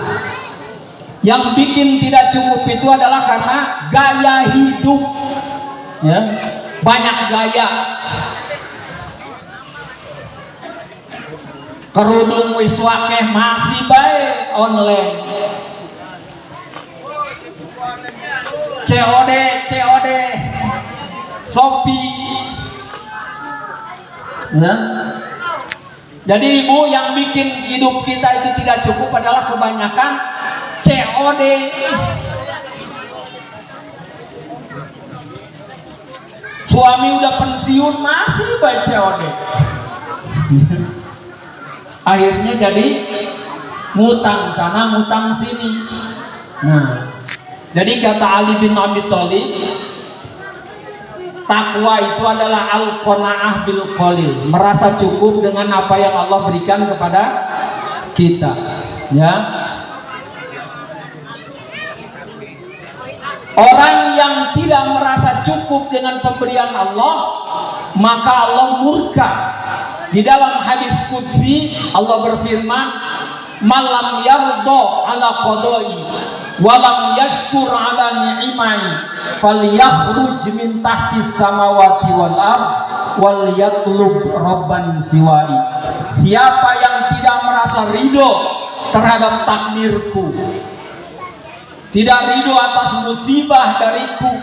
S1: Yang bikin tidak cukup itu adalah karena gaya hidup, ya, banyak gaya. Kerudung wis wakeh masih baik online. COD, Shopee. Ya. Jadi ibu, yang bikin hidup kita itu tidak cukup adalah kebanyakan COD. Suami udah pensiun masih baik COD. Akhirnya jadi ngutang sana ngutang sini. Nah, jadi kata Ali bin Abi Thalib, takwa itu adalah al-qanaah bil qalil, merasa cukup dengan apa yang Allah berikan kepada kita, ya. Orang yang tidak merasa cukup dengan pemberian Allah, maka Allah murka. Di dalam hadis qudsi Allah berfirman, "Malam yardo ala qadai wa lam yashkur ala ni'mai falyakhruj min tahtis samawati wal ard wal yatlub rabban siwai." Siapa yang tidak merasa ridho terhadap takdirku, tidak ridho atas musibah dariku,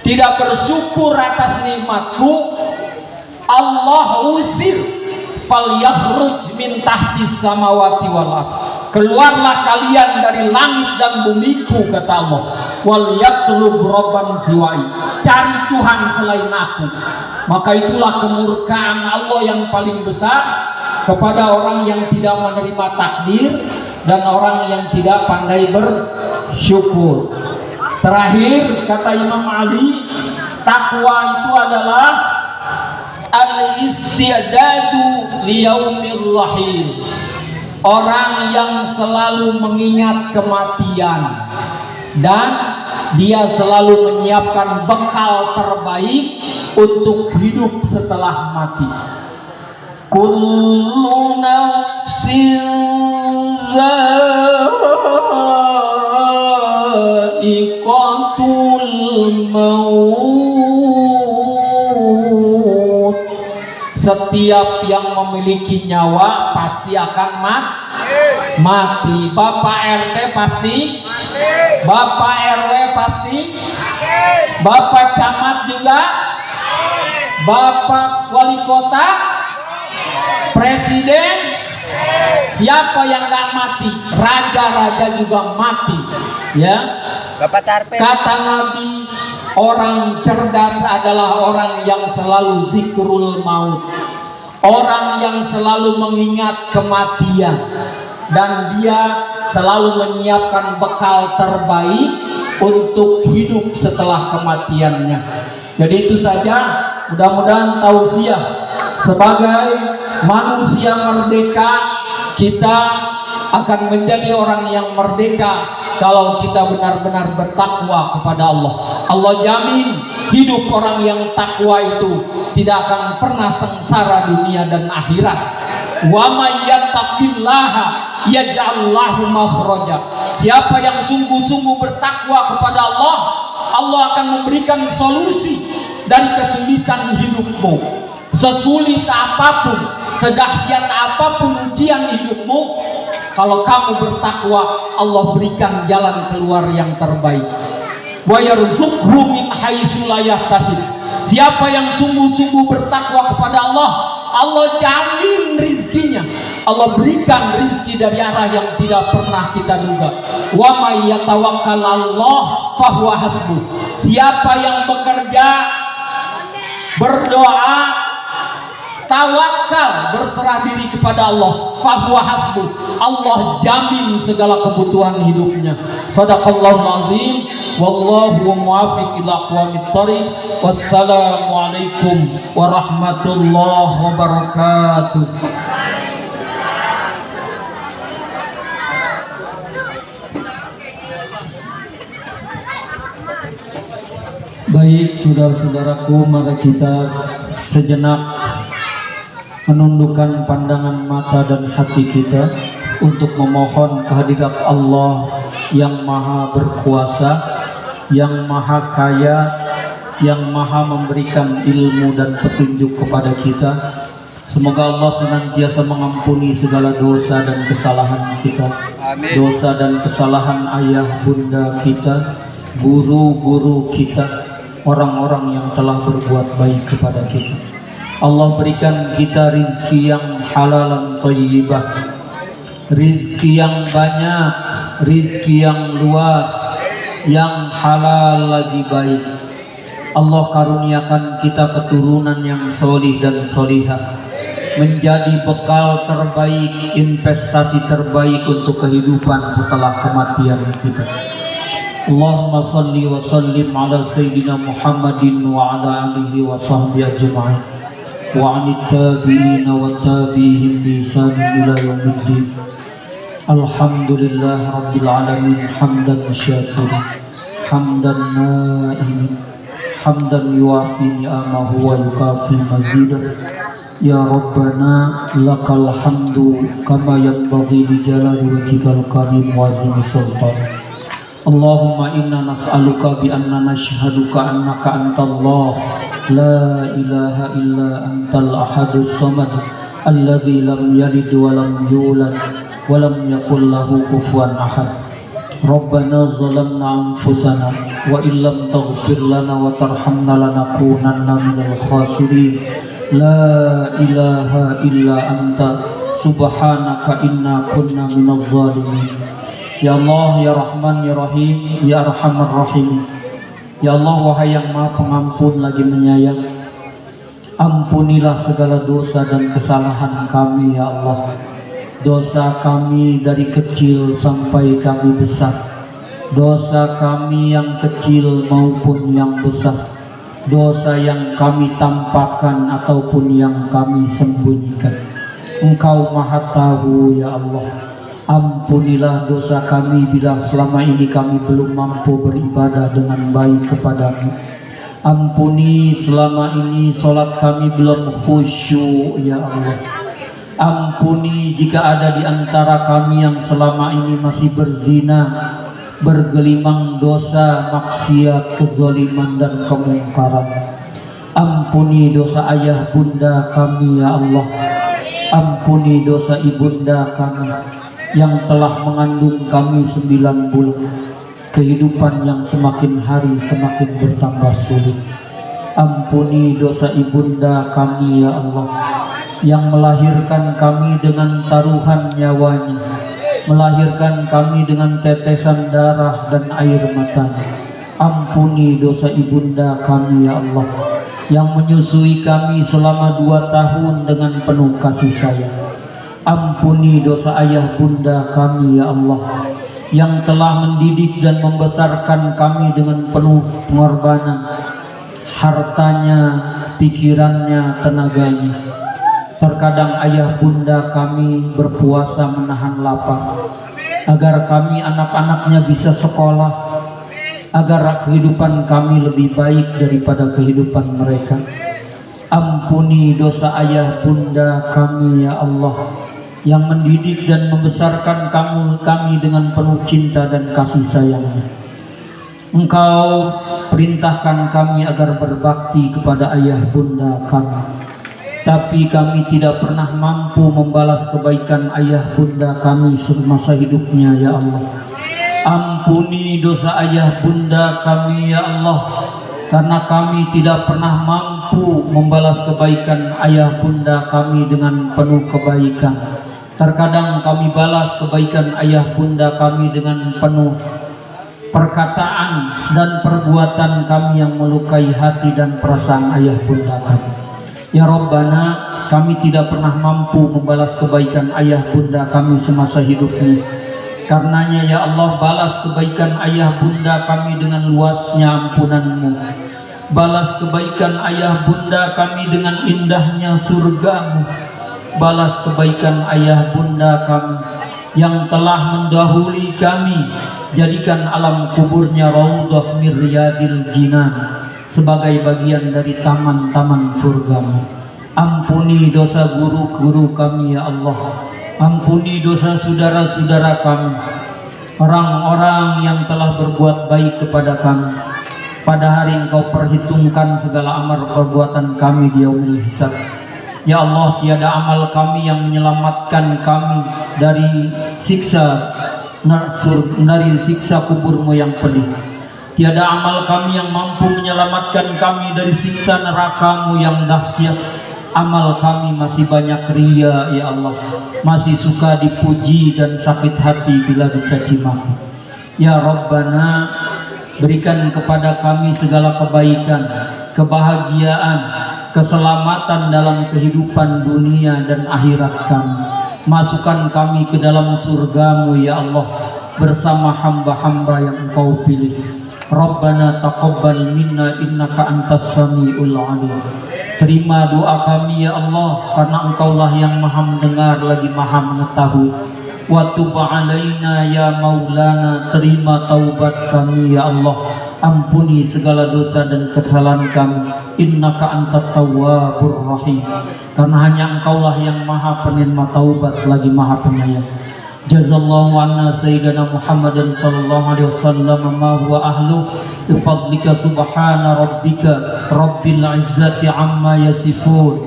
S1: tidak bersyukur atas nikmatku, Allah usir, falyakhruj min tahtis samawati wal ard. Keluarlah kalian dari langit dan bumiku, kata Allah. Wal yatlub rabban siwai, cari Tuhan selain aku. Maka itulah kemurkaan Allah yang paling besar kepada orang yang tidak menerima takdir dan orang yang tidak pandai bersyukur. Terakhir kata Imam Ali, takwa itu adalah al-isti'dadu liyaumir rahil, orang yang selalu mengingat kematian dan dia selalu menyiapkan bekal terbaik untuk hidup setelah mati. Kullu nafsin za'iqatul maut. Setiap yang memiliki nyawa pasti akan mati. Bapak RT pasti, Bapak RW pasti, Bapak camat juga, Bapak wali kota, presiden. Siapa yang nggak mati? Raja-raja juga mati, ya. Kata Nabi, orang cerdas adalah orang yang selalu zikrul maut, orang yang selalu mengingat kematian, dan dia selalu menyiapkan bekal terbaik untuk hidup setelah kematiannya. Jadi itu saja, mudah-mudahan tausiah sebagai manusia merdeka, kita akan menjadi orang yang merdeka kalau kita benar-benar bertakwa kepada Allah. Allah jamin Hidup orang yang takwa itu tidak akan pernah sengsara dunia dan akhirat. Wa may yattaqillaha yaj'al lahu makhraja. Siapa yang sungguh-sungguh bertakwa kepada Allah, Allah akan memberikan solusi dari kesulitan hidupmu. Sesulit apapun, sedahsyat apapun ujian hidupmu, kalau kamu bertakwa, Allah berikan jalan keluar yang terbaik. Wa yarzuqhu min haitsu la yahtasib. Siapa yang sungguh-sungguh bertakwa kepada Allah, Allah jamin rizkinya. Allah berikan rizki dari arah yang tidak pernah kita duga. Wa may yatawakkal 'alallah fahuwa hasbuh. Siapa yang bekerja, berdoa, tawakal, berserah diri kepada Allah, fahuwa hasbuh. Allah jamin segala kebutuhan hidupnya. Shadaqallahul azim. Wallahu muwaffiq ila aqwamit thariq. Wassalamualaikum warahmatullahi wabarakatuh. Baik, saudara-saudaraku, mari kita sejenak menundukkan pandangan mata dan hati kita untuk memohon kehadirat Allah yang maha berkuasa, yang maha kaya, yang maha memberikan ilmu dan petunjuk kepada kita. Semoga Allah senantiasa mengampuni segala dosa dan kesalahan kita.
S2: Amin.
S1: Dosa dan kesalahan ayah bunda kita, guru-guru kita, orang-orang yang telah berbuat baik kepada kita. Allah berikan kita rizki yang halalan thayyibah, rizki yang banyak, rizki yang luas, yang halal lagi baik. Allah karuniakan kita keturunan yang solih dan solihah, menjadi bekal terbaik, investasi terbaik untuk kehidupan setelah kematian kita. Allahumma salli wa sallim ala sayyidina Muhammadin wa ala alihi wa sahbihi ajma'in wa 'anit tabi'in wa tabi'ihim bi ihsan ila yaumiddin. Alhamdulillah rabbil alamin hamdan syakirin hamdan na'imin hamdan yuafi ni'amahu wa yukafi mazidah. Ya Rabbana lakal hamdu kama yanbaghi li jalali wajhikal karim wa azimi sultan. Allahumma inna nas'aluka bi anna nashhaduka annaka antallah la ilaha illa antal ahadus samad alladzi lam yalid wa lam yulad wa lam yakul lahu kufuwan ahad. Rabbana zalamna anfusana wa illam taghfir lana wa tarhamna lanakunanna minal khasirin. La ilaha illa anta subhanaka inna kunna minadh zalimin. Ya Allah, ya Rahman, ya Rahim, ya Arhamar Rahim. Ya Allah, wahai yang maha pengampun lagi menyayang, ampunilah segala dosa dan kesalahan kami ya Allah. Dosa kami dari kecil sampai kami besar, dosa kami yang kecil maupun yang besar, dosa yang kami tampakkan ataupun yang kami sembunyikan. Engkau maha tahu ya Allah. Ampunilah dosa kami bila selama ini kami belum mampu beribadah dengan baik kepadamu. Ampuni selama ini solat kami belum khusyuk ya Allah. Ampuni jika ada di antara kami yang selama ini masih berzina, bergelimang dosa, maksiat, kezaliman dan kemungkaran. Ampuni dosa ayah bunda kami ya Allah. Ampuni dosa ibunda kami yang telah mengandung kami 9 bulan, kehidupan yang semakin hari semakin bertambah sulit. Ampuni dosa ibunda kami ya Allah, yang melahirkan kami dengan taruhan nyawanya, melahirkan kami dengan tetesan darah dan air mata. Ampuni dosa ibunda kami ya Allah, yang menyusui kami selama 2 tahun dengan penuh kasih sayang. Ampuni dosa ayah bunda kami ya Allah, yang telah mendidik dan membesarkan kami dengan penuh pengorbanan, hartanya, pikirannya, tenaganya. Terkadang ayah bunda kami berpuasa menahan lapar agar kami anak-anaknya bisa sekolah, agar kehidupan kami lebih baik daripada kehidupan mereka. Ampuni dosa ayah bunda kami ya Allah, yang mendidik dan membesarkan kami dengan penuh cinta dan kasih sayang. Engkau perintahkan kami agar berbakti kepada ayah bunda kami, tapi kami tidak pernah mampu membalas kebaikan ayah bunda kami semasa hidupnya ya Allah. Ampuni dosa ayah bunda kami ya Allah, karena kami tidak pernah mampu membalas kebaikan ayah bunda kami dengan penuh kebaikan. Terkadang kami balas kebaikan ayah bunda kami dengan penuh perkataan dan perbuatan kami yang melukai hati dan perasaan ayah bunda kami. Ya Rabbana, kami tidak pernah mampu membalas kebaikan ayah bunda kami semasa hidupnya. Karenanya ya Allah, balas kebaikan ayah bunda kami dengan luasnya ampunan-Mu. Balas kebaikan ayah bunda kami dengan indahnya surga-Mu. Balas kebaikan ayah bunda kami yang telah mendahului kami, jadikan alam kuburnya raudhah min riyadil jinan, sebagai bagian dari taman-taman surga-Mu. Ampuni dosa guru-guru kami ya Allah. Ampuni dosa saudara-saudara kami, orang-orang yang telah berbuat baik kepada kami. Pada hari Engkau perhitungkan segala amal perbuatan kami di yaumil hisab. Ya Allah, tiada amal kami yang menyelamatkan kami dari siksa kubur-Mu yang pedih. Tiada amal kami yang mampu menyelamatkan kami dari siksa neraka-Mu yang dahsyat. Amal kami masih banyak ria ya Allah, masih suka dipuji dan sakit hati bila dicaci maki. Ya Rabbana, berikan kepada kami segala kebaikan, kebahagiaan, keselamatan dalam kehidupan dunia dan akhirat kami. Masukkan kami ke dalam surga-Mu ya Allah, bersama hamba-hamba yang Engkau pilih. Rabbana taqabbal minna innaka antas samiul alim. Terima doa kami ya Allah, karena Engkaulah yang maha mendengar lagi maha mengetahui. Wa tub alaina ya maulana, terima taubat kami ya Allah. Ampuni segala dosa dan kesalahan kami. Innaka antat tawwabur rahim, karena hanya Engkaulah yang maha penerima taubat lagi maha penyayang. Jazallahu anna sayyidina Muhammadan sallallahu alaihi wasallam ma huwa ahlu bi fadlika subhana rabbika rabbil izzati amma yasifun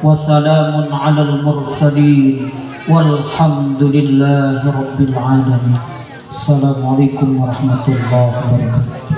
S1: wa salamun alal mursalin walhamdulillahi rabbil alamin. Assalamualaikum warahmatullahi wabarakatuh.